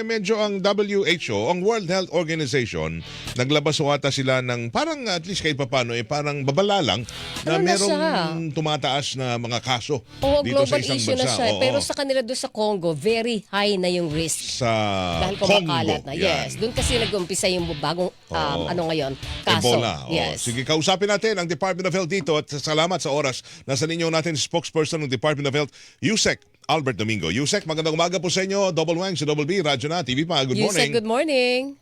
medyo ang WHO, ang World Health Organization, naglabas ata sila ng parang at least kahit papano parang babala lang na Ano na merong siya? tumataas na mga kaso Oo, dito sa global isang issue na bansa. siya. Oo, Pero sa kanila doon sa Congo, very high na yung risk. sa Dahil Congo. kumakalat na. Yan. Yes. Doon kasi nag-umpisa yung bagong, Oo. ano ngayon, kaso. Ebola. Oo. Yes. Sige, kausapin natin ang Department of Health dito at salamat sa oras. Nasa ninyo natin spokesperson ng Department of Health, Yusek Albert Domingo. Yusek, magandang umaga po sa inyo. Double Wang sa Double B, Radyo na, TV pa. Good You morning. said good morning.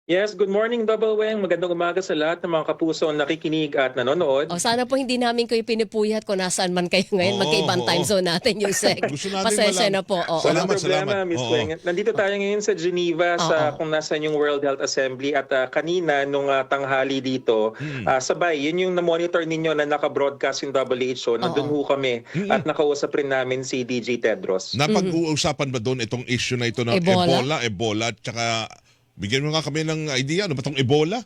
Yes, good morning Double Weng. Magandang umaga sa lahat ng mga kapuso nakikinig at nanonood. O, sana po hindi namin kayo pinupuyat kung nasaan man kayo ngayon. Oo, Magkaibang oo. time zone natin, Yusek. Gusto natin Pasensya na po. Oo. Salamat, Walang problema, salamat. Miss Oo. Weng. Nandito tayo ngayon sa Geneva sa Oo. kung nasaan yung World Health Assembly at kanina nung tanghali dito, sabay, yun yung na-monitor ninyo na naka-broadcast yung WHO. Nandun ho kami at nakausap rin namin si DJ Tedros. Napag-uusapan ba doon itong issue na ito ng Ebola? Ebola, at saka bigyan mo nga kami ng idea, ano ba itong Ebola?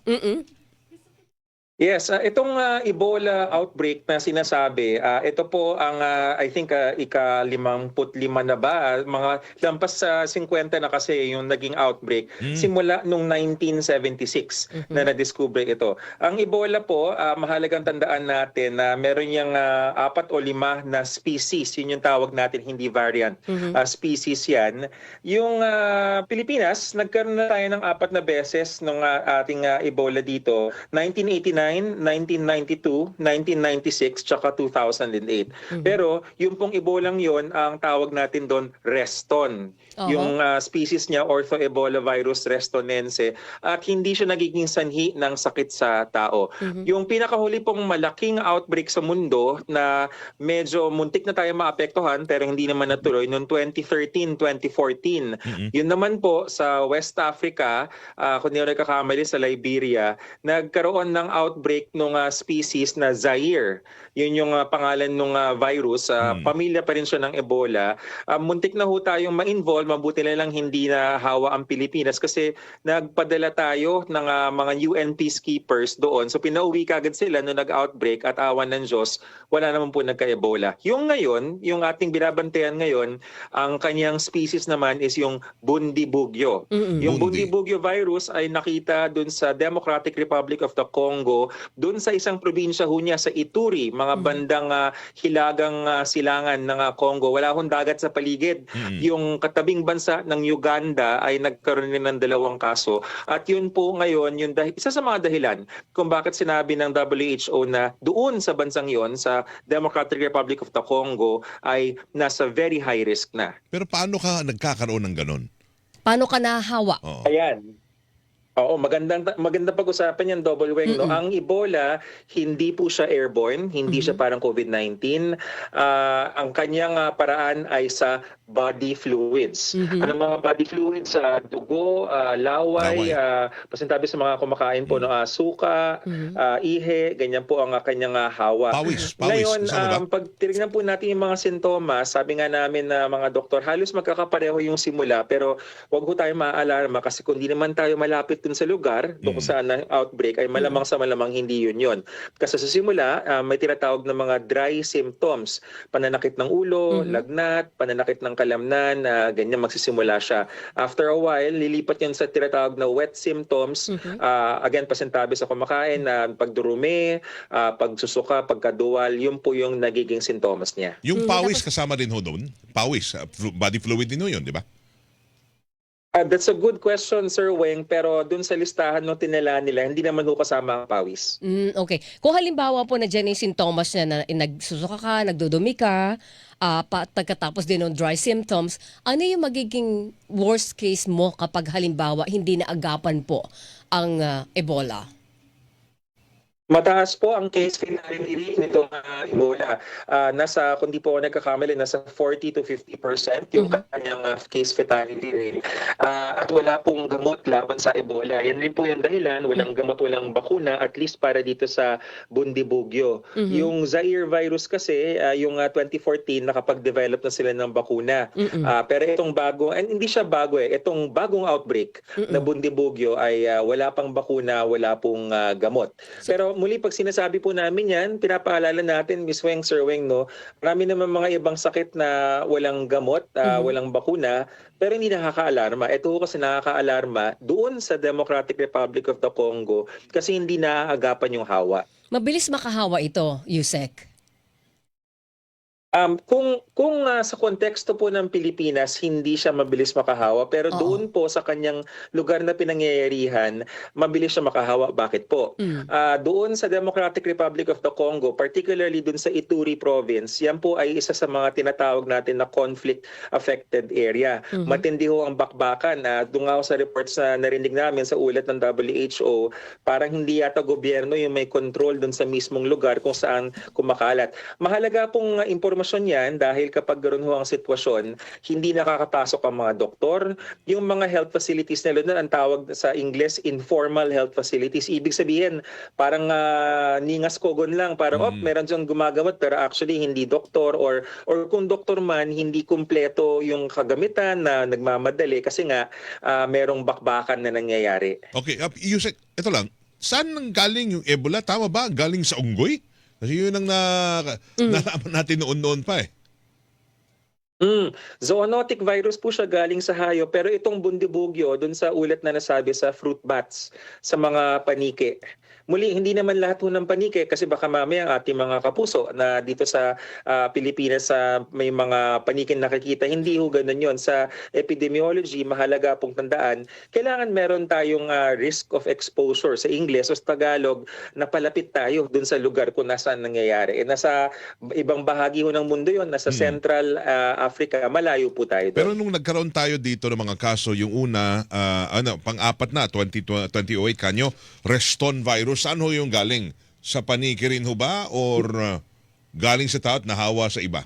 Yes, itong Ebola outbreak na sinasabi, ito po ang I think ika-55 na ba? Mga lampas sa 50 na kasi yung naging outbreak simula nung 1976 na na-discover ito. Ang Ebola po, mahalagang tandaan natin na meron yung 4 o 5 na species. Yun yung tawag natin, hindi variant. Species yan. Yung Pilipinas, nagkaroon na tayo ng 4 na beses nung ating Ebola dito. 1989, 1992, 1996, tsaka 2008. Pero yung pong Ebolang yon, ang tawag natin doon Reston. Yung species niya, Ortho-Ebola virus restonense, at hindi siya nagiging sanhi ng sakit sa tao. Yung pinakahuli pong malaking outbreak sa mundo na medyo muntik na tayo maapektuhan pero hindi naman natuloy noong 2013, 2014. Yun naman po sa West Africa, kung hindi ako nagkakamali sa Liberia, nagkaroon ng outbreak ng species na Zaire. Yun yung pangalan ng virus. Pamilya pa rin siya ng Ebola. Muntik na ho tayong ma-involve, mabuti na lang hindi na hawa ang Pilipinas kasi nagpadala tayo ng mga UN peacekeepers doon. So pinauwi kagad sila nung nag-outbreak at awan ng Diyos, wala naman po nagka-Ebola. Yung ngayon, yung ating binabantayan ngayon, ang kanyang species naman is yung Bundibugyo. Yung Bundibugyo virus ay nakita doon sa Democratic Republic of the Congo, doon sa isang probinsya ho niya sa Ituri, mga bandang hilagang silangan ng Congo. Wala hong dagat sa paligid. Yung katabing bansa ng Uganda ay nagkaroon din ng 2 kaso. At yun po ngayon, yung isa sa mga dahilan kung bakit sinabi ng WHO na doon sa bansang yon, sa Democratic Republic of the Congo, ay nasa very high risk na. Pero paano ka nagkakaroon ng ganon? Paano ka nahawa? Oo. Ayan. Oo, magandang pag-usapan yan, Double Weng. No? Ang Ebola, hindi po siya airborne, hindi siya parang COVID-19. Ang kanyang paraan ay sa body fluids. Ano mga body fluids? Dugo, laway, pasintabi sa mga kumakain po, no? Suka, ihe, ganyan po ang kanyang hawa. Pawis. Ngayon, Kasama ba? pag tinignan po natin yung mga sintomas, sabi nga namin na mga doktor, halos magkakapareho yung simula, pero wag ho tayo maaalarma kasi kung di naman tayo malapit dun sa lugar kung saan ang outbreak, ay malamang sa malamang hindi yun. Kasi sa simula, may tinatawag na mga dry symptoms. Pananakit ng ulo, lagnat, pananakit ng kalamnan, ganyan magsisimula siya. After a while, lilipat yun sa tinatawag na wet symptoms. Again, pasintabi sa kumakain, pagdurumi, pagsusuka, pagkaduwal, yun po yung nagiging sintomas niya. Yung pawis kasama din ho doon? Pawis, body fluid din ho yun, di ba? That's a good question, Sir Weng, pero dun sa listahan ng tinala nila, hindi naman ho kasama ang pawis. Okay. Kung halimbawa po na dyan yung sintomas niya na nagsusuka ka, nagdudumi ka, pagkatapos din ng dry symptoms, ano yung magiging worst case mo kapag halimbawa hindi naagapan po ang Ebola? Mataas po ang case fatality rate nitong Ebola. Nasa, kung di po ako nagkakamali, nasa 40 to 50% yung kanyang case fatality rate. At wala pong gamot laban sa Ebola. Yan rin po yung dahilan, walang gamot, walang bakuna, at least para dito sa Bundibugyo. Yung Zaire virus kasi, yung 2014, nakapag-develop na sila ng bakuna. Pero itong bago, and hindi siya bago itong bagong outbreak na Bundibugyo ay wala pang bakuna, wala pong gamot. Pero muli pag sinasabi po namin yan, pinapaalala natin, Miss Weng, Sir Weng, no, marami naman mga ibang sakit na walang gamot, walang bakuna, pero hindi nakakaalarma. Ito kasi nakakaalarma doon sa Democratic Republic of the Congo kasi hindi naaagapan yung hawa. Mabilis makahawa ito, Yusek. Kung sa konteksto po ng Pilipinas, hindi siya mabilis makahawa. Pero Oo. doon po sa kanyang lugar na pinangyayarihan, mabilis siya makahawa. Bakit po? Doon sa Democratic Republic of the Congo, particularly doon sa Ituri province, yan po ay isa sa mga tinatawag natin na conflict-affected area. Matindi ho ang bakbakan. Doon nga ho sa reports na narinig namin sa ulat ng WHO, parang hindi yata gobyerno yung may control doon sa mismong lugar kung saan kumakalat. Mahalaga pong impormasyon yan dahil kapag ganoon ho ang sitwasyon, hindi nakakapasok ang mga doktor. Yung mga health facilities nila doon, ang tawag sa Ingles, informal health facilities. Ibig sabihin, parang ningas kogon lang. Parang, meron dyan gumagamot pero actually hindi doktor or kung doktor man, hindi kumpleto yung kagamitan na nagmamadali kasi nga merong bakbakan na nangyayari. Okay, Yusek, ito lang. Saan nang galing yung Ebola? Tama ba? Galing sa unggoy? Kasi yun ang nalaman natin noon pa eh. Zoonotic virus po siya galing sa hayop pero itong bundibugyo dun sa ulat na nasabi sa fruit bats, sa mga panike. Muli, hindi naman lahat ng panike kasi baka mamaya ang ating mga kapuso na dito sa Pilipinas may mga panike nakikita. Hindi ho ganun yun. Sa epidemiology, mahalaga pong tandaan, kailangan meron tayong risk of exposure sa Ingles o sa Tagalog na palapit tayo dun sa lugar kung nasaan nangyayari. Nasa ibang bahagi ho ng mundo yon, nasa Central Africa, malayo po tayo doon. Pero nung nagkaroon tayo dito ng mga kaso, yung una, pang-apat na, 2008 kanyo, Reston virus, saan ho yung galing? Sa paniki rin ho ba? Or galing sa tao at nahawa sa iba?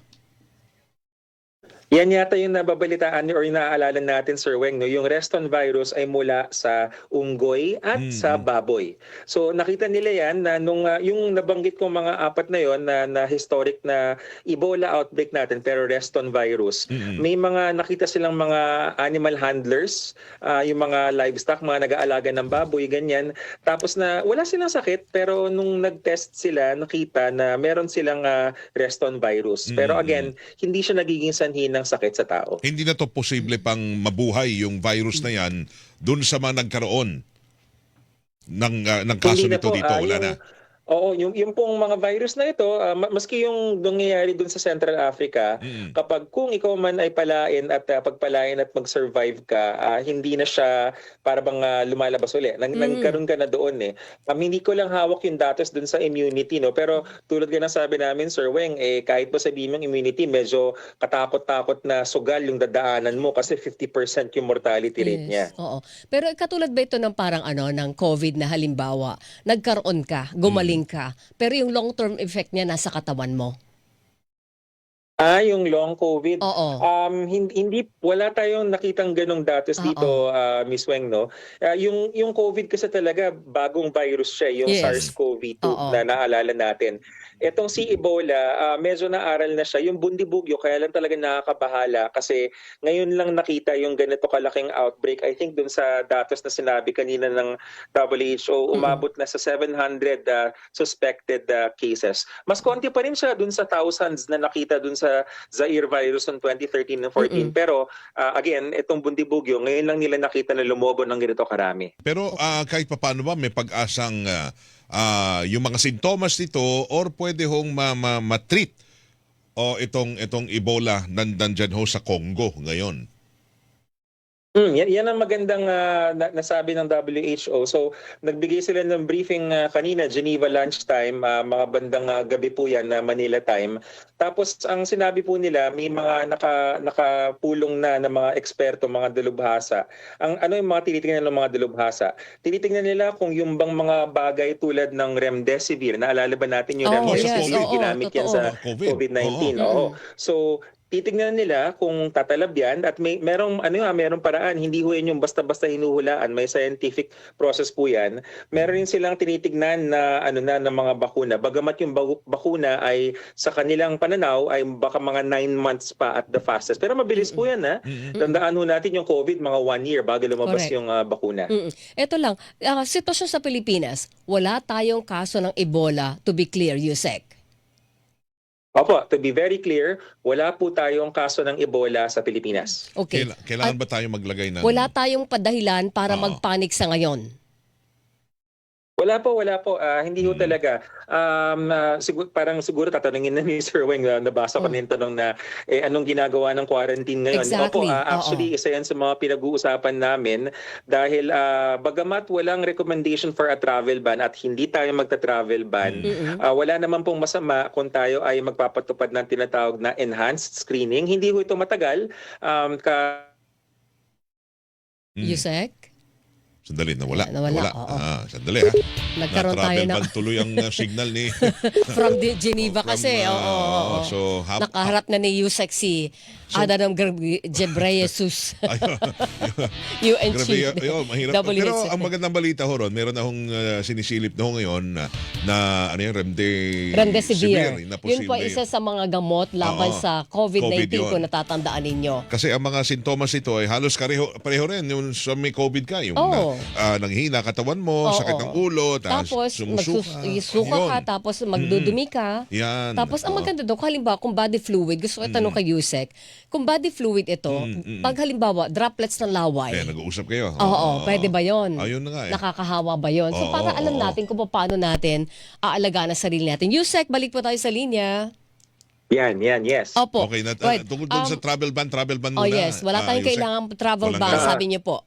Yan yata yung nababalitaan or yung naaalala natin, Sir Weng, no? Yung Reston virus ay mula sa unggoy at sa baboy. So nakita nila yan na nung yung nabanggit kong mga apat na yon na historic na Ebola outbreak natin pero Reston virus, may mga nakita silang mga animal handlers, yung mga livestock, mga nag-aalaga ng baboy, ganyan. Tapos na wala silang sakit pero nung nag-test sila, nakita na meron silang Reston virus. Pero again, hindi siya nagiging sanhi ng sakit sa tao. Hindi na to posible pang mabuhay yung virus na yan dun sa mga nagkaroon ng kaso Hindi na nito po, dito. Wala na. Oo, yung pong mga virus na ito, maski yung nangyayari dun sa Central Africa, kapag kung ikaw man ay palain at pagpalain at mag-survive ka, hindi na siya para bang lumalabas uli. Nagkaroon ka na doon eh. Hindi ko lang hawak yung datos dun sa immunity, no? Pero tulad nga ng sabi namin, Sir Weng, kahit po sabihin mong immunity, medyo katakot-takot na sugal yung dadaanan mo kasi 50% yung mortality rate niya. Oo. Pero katulad ba ito ng parang ng COVID na halimbawa, nagkaroon ka, gumaling ka, pero yung long-term effect niya nasa katawan mo? Yung long COVID. Oo. Hindi wala tayong nakitang ganong datos dito, Miss Weng, no. Yung COVID kasi talaga bagong virus siya, yung Yes. SARS-CoV-2 Oo. na naalala natin. Etong si Ebola, medyo naaral na siya. Yung bundibugyo, kaya lang talaga nakakabahala kasi ngayon lang nakita yung ganito kalaking outbreak. I think dun sa datos na sinabi kanina ng WHO, umabot na sa 700 suspected cases. Mas konti pa rin siya dun sa thousands na nakita dun sa Zaire virus noong 2013 and 14. Pero again, itong bundibugyo, ngayon lang nila nakita na lumobo ng ganito karami. Pero kahit pa paano ba may pag-asang yung mga sintomas nito or pwede hong matreat itong Ebola nandyan ho sa Congo ngayon? Yan ang magandang nasabi ng WHO. So, nagbigay sila ng briefing kanina, Geneva lunchtime, mga bandang gabi po yan na Manila time. Tapos, ang sinabi po nila, may mga nakapulong na ng mga eksperto, mga dalubhasa. Ano yung mga tinitingnan ng mga dalubhasa? Tinitingnan nila kung yung bang mga bagay tulad ng remdesivir. Naalala ba natin yung remdesivir? yes. Oo, Ginamit yan totoo. sa COVID-19. Oo. So, titignan nila kung tatalab yan at merong paraan, hindi ho yan yung basta-basta hinuhulaan, may scientific process po yan. Meron rin silang tinitignan na ng mga bakuna. Bagamat yung bakuna ay sa kanilang pananaw ay baka mga 9 months pa at the fastest. Pero mabilis po yan, ha. Tandaan ho natin yung COVID mga 1 year bago lumabas Correct. yung bakuna. Ito lang, sitwasyon sa Pilipinas, wala tayong kaso ng Ebola, to be clear, Yusek. Opo, to be very clear, wala po tayong kaso ng Ebola sa Pilipinas. Okay. Kailangan ba tayo maglagay ng... Wala tayong padahilan para Oo. magpanik sa ngayon. Wala po. Hindi ho talaga. Siguro tatanungin na ni Sir Weng, nabasa ko na yung tanong na anong ginagawa ng quarantine ngayon. Exactly. Opo, actually, isa yan sa mga pinag-uusapan namin dahil bagamat walang recommendation for a travel ban at hindi tayo magta-travel ban, wala naman pong masama kung tayo ay magpapatupad ng tinatawag na enhanced screening. Hindi ho ito matagal. Yusek? Sandali, nawala. Nawala, oo. Sandali ha. Nagkaroon tayo Na-travel ng... ban tuloy ang signal ni... From Geneva kasi. Oo. So, Nakaharap na ni Yusek si Adhanom Ghebreyesus. UN Grabe, Chief. mahirap. WHO. Pero ang magandang balita ho ron, meron akong sinisilip na ho ngayon na Remdesivir. na Yun po posible. isa sa mga gamot laban Oo. sa COVID COVID-19 yun. kung natatandaan ninyo. Kasi ang mga sintomas ito ay halos pareho rin yung sa may COVID ka. Yung Oo. nanghihina katawan mo, Oo. sakit ng ulo, Tapos sumusuka. magsuka ka, tapos magdudumi ka. Yan. Tapos ang Oo. maganda doon, halimbawa kung body fluid, gusto ko itanong kay Yusek, kung body fluid ito, pag halimbawa droplets ng laway, Nag-uusap kayo. oo, pwede ba yon? Ayun na nga eh. Nakakahawa ba yon? So Oo, para alam oo. natin kung paano natin aalagaan ang sarili natin. Yusek, balik po tayo sa linya. Yan, yes. Opo. Okay, Right. tungkol doon sa travel ban Oh muna. yes, wala tayong Yusek. kailangan travel Walang ban, kailangan. sabi niyo po.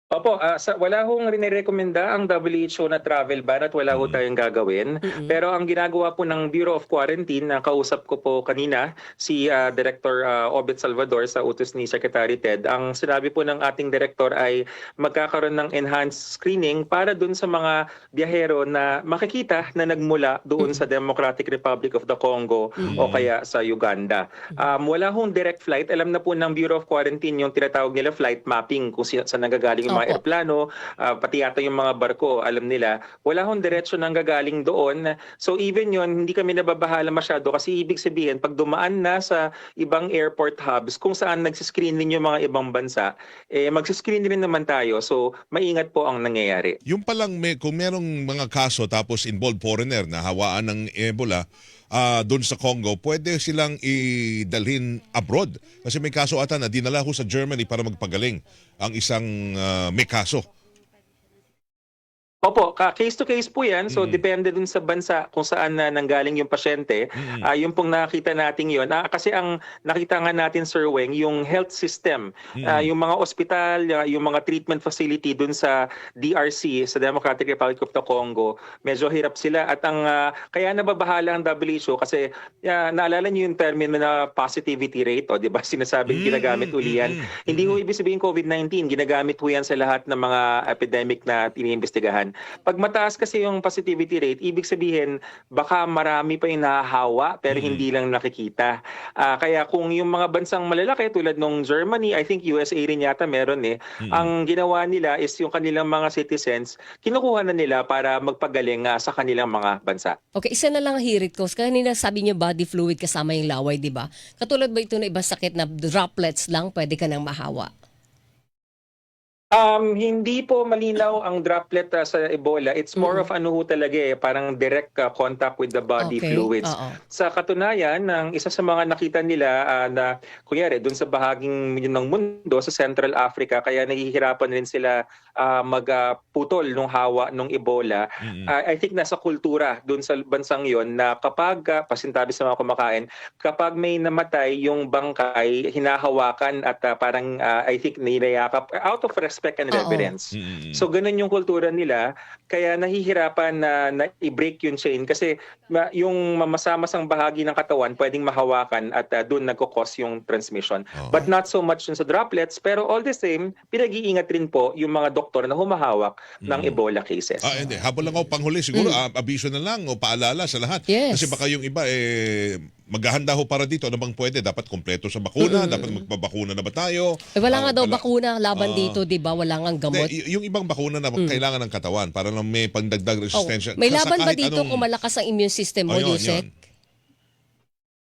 Opo, wala hong rinirekomenda ang WHO na travel ban at wala ho tayong gagawin. Pero ang ginagawa po ng Bureau of Quarantine, na kausap ko po kanina, si Director Obet Salvador sa utos ni Secretary Ted, ang sinabi po ng ating director ay magkakaroon ng enhanced screening para dun sa mga biyahero na makikita na nagmula doon sa Democratic Republic of the Congo o kaya sa Uganda. Wala hong direct flight. Alam na po ng Bureau of Quarantine yung tinatawag nila flight mapping kung saan nanggagaling yung mga Opo. eroplano, pati yata yung mga barko, alam nila, wala hong diretsyo nang gagaling doon. So even yon hindi kami nababahala masyado kasi ibig sabihin, pag dumaan na sa ibang airport hubs, kung saan nagsiscreen din yung mga ibang bansa, magsiscreen rin naman tayo. So maingat po ang nangyayari. Yung palang kung merong mga kaso tapos involved foreigner na hawaan ng Ebola, doon sa Congo, pwede silang idalhin abroad. Kasi may kaso ata na dinala ko sa Germany para magpagaling ang isang may kaso. Opo, case to case po yan. So depende dun sa bansa kung saan na nanggaling yung pasyente. Yung pong nakita natin yun. Kasi ang nakita nga natin, Sir Weng, yung health system, yung mga ospital, yung mga treatment facility dun sa DRC, sa Democratic Republic of the Congo, medyo hirap sila. At ang kaya nababahala ang WHO kasi naalala niyo yung termino na positivity rate, o di ba? Sinasabing ginagamit uli yan. Hindi ho ibig sabihin COVID-19, ginagamit ho yan sa lahat ng mga epidemic na iniimbestigahan. Pag mataas kasi yung positivity rate, ibig sabihin baka marami pa yung nahahawa pero hindi lang nakikita. Kaya kung yung mga bansang malalaki tulad ng Germany, I think USA rin yata meron ang ginawa nila is yung kanilang mga citizens, kinukuha na nila para magpagaling sa kanilang mga bansa. Okay, isa na lang ang hirit ko. Kanina sabi niyo body fluid kasama yung laway, di ba? Katulad ba ito na ibang sakit na droplets lang pwede ka nang mahawa? Hindi po malinaw ang droplet sa Ebola. It's more of talaga parang direct contact with the body Okay, fluids. oo. Sa katunayan, ng isa sa mga nakita nila na kunyari doon sa bahaging yun ng mundo sa Central Africa, kaya nahihirapan rin sila magputol ng hawa ng Ebola. I think nasa kultura doon sa bansang yon na kapag pasintabi sa mga kumakain, kapag may namatay yung bangkay, hinahawakan at parang I think nilayakap out of respect and reverence. So ganun yung kultura nila, kaya nahihirapan na i-break yung chain kasi yung masamasang bahagi ng katawan pwedeng mahawakan at doon nagkukos yung transmission. But not so much sa droplets, pero all the same, pinag-iingat rin po yung mga doktor na humahawak ng Ebola cases. Hindi. Habol lang ako panghuli. Siguro, abiso na lang o paalala sa lahat. Yes. Kasi baka yung iba, maghahanda ho para dito. Ano bang pwede? Dapat kompleto sa bakuna? Dapat magpabakuna na ba tayo? Wala nga daw Wala. bakuna laban dito, di ba? Wala nga gamot. Hindi, yung ibang bakuna na kailangan ng katawan para lang may pangdagdag Oh, resistensya. may Sa laban ba kahit dito anong- kung malakas ang immune system mo, Ayun, Yusek? yun.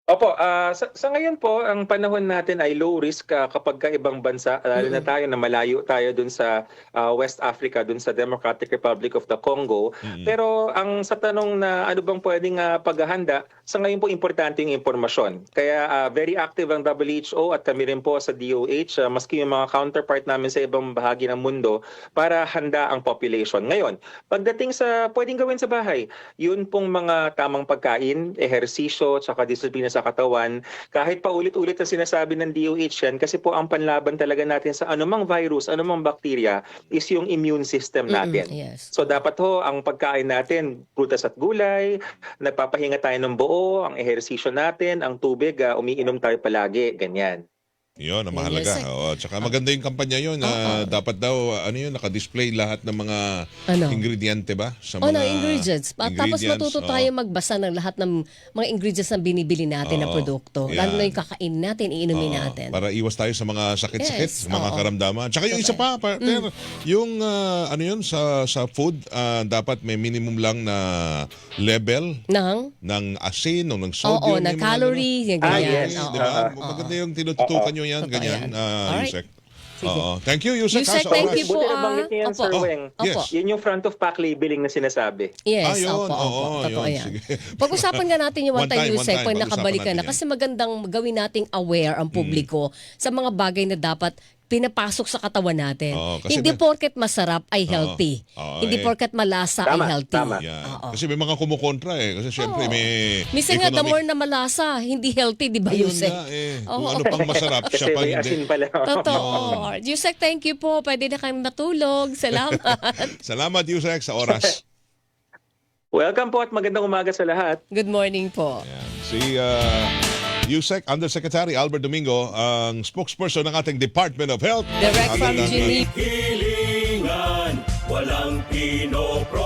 Opo, sa ngayon po, ang panahon natin ay low risk kapag ka ibang bansa, lalo na tayo na malayo tayo dun sa West Africa, dun sa Democratic Republic of the Congo. Pero sa tanong na ano bang pwedeng paghahanda, sa ngayon po importante yung impormasyon. Kaya very active ang WHO at kami rin po sa DOH, maski yung mga counterpart namin sa ibang bahagi ng mundo para handa ang population. Ngayon, pagdating sa pwedeng gawin sa bahay, yun pong mga tamang pagkain, ehersisyo, tsaka disiplina sa katawan, kahit pa ulit-ulit na sinasabi ng DOH yan, kasi po ang panlaban talaga natin sa anumang virus, anumang bakterya, is yung immune system natin. Yes. So dapat ho, ang pagkain natin, prutas at gulay, nagpapahinga tayo ng buo, ang ehersisyo natin, ang tubig, umiinom tayo palagi, ganyan. Yun, ang Yes, mahalaga. eh. Oo, tsaka maganda yung kampanya yun. Na dapat daw, naka-display lahat ng mga Ano? ingrediente ba? Sa Oh, no, ingredients. Tapos ingredients, matuto oo. tayo magbasa ng lahat ng mga ingredients na binibili natin na Oo, produkto. yan. Lalo na yung kakain natin, iinumin Oo, natin. para iwas tayo sa mga sakit-sakit, Yes, mga oo. karamdaman. Tsaka yung isa pa, partner, yung sa food, dapat may minimum lang na level ng asin o ng sodium. Oo, na may mga calories, yung Ah, ganyan. yes. Oo. Di ba? Maganda yung tinututukan nyo yan, Totoo ganyan, yan. Alright. Yusek. Sige. Oo. Thank you, Yusek. Yusek, sa thank oras. you po. Buti na banggit niyo yan, Opo. Sir Weng. Yes. Yun yung front of pack labeling na sinasabi. Yes, Yun, opo, oo, totoo yun, yan. sige. Pag-usapan nga natin yung One one time, time, Yusek, pag pag-usapan nakabalik ka natin na. yan. Kasi magandang gawin nating aware ang publiko sa mga bagay na dapat pinapasok sa katawan natin. Oo, kasi Hindi may- porket masarap ay healthy. Oo, Hindi porket malasa ay Tama, healthy. tama. Yan. Oo. Kasi may mga kumukontra eh. Kasi syempre may Minsan nga, the economic- more na malasa, hindi healthy, di ba, Ayun Yusek? nga eh. Oo. Kung ano pang masarap, Kasi siya pa may hindi. asin pala. Totoo. Yusek, thank you po. Pwede na kami matulog. Salamat. Salamat, Yusek, sa oras. Welcome po at magandang umaga sa lahat. Good morning po. Yan. Si Yusek Undersecretary Albert Domingo, ang spokesperson ng ating Department of Health. Direct from Ating- Geneva. Hilingan, walang pinopro.